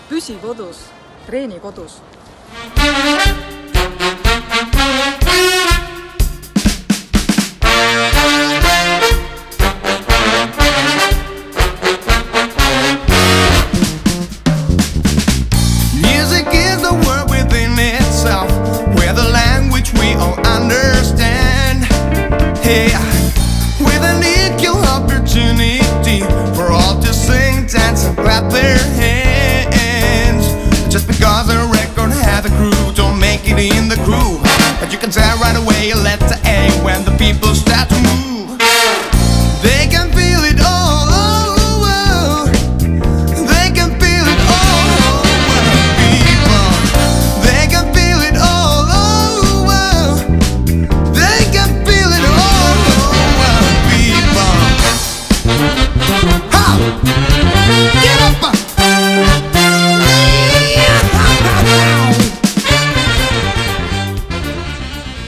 Püsi kodus, treeni kodus. Music is the word within itself, where the language we all understand. Hey, with an equal opportunity for all to sing, dance and clap their hands. Just because a record has a groove, don't make it in the groove. But you can tell right away, let the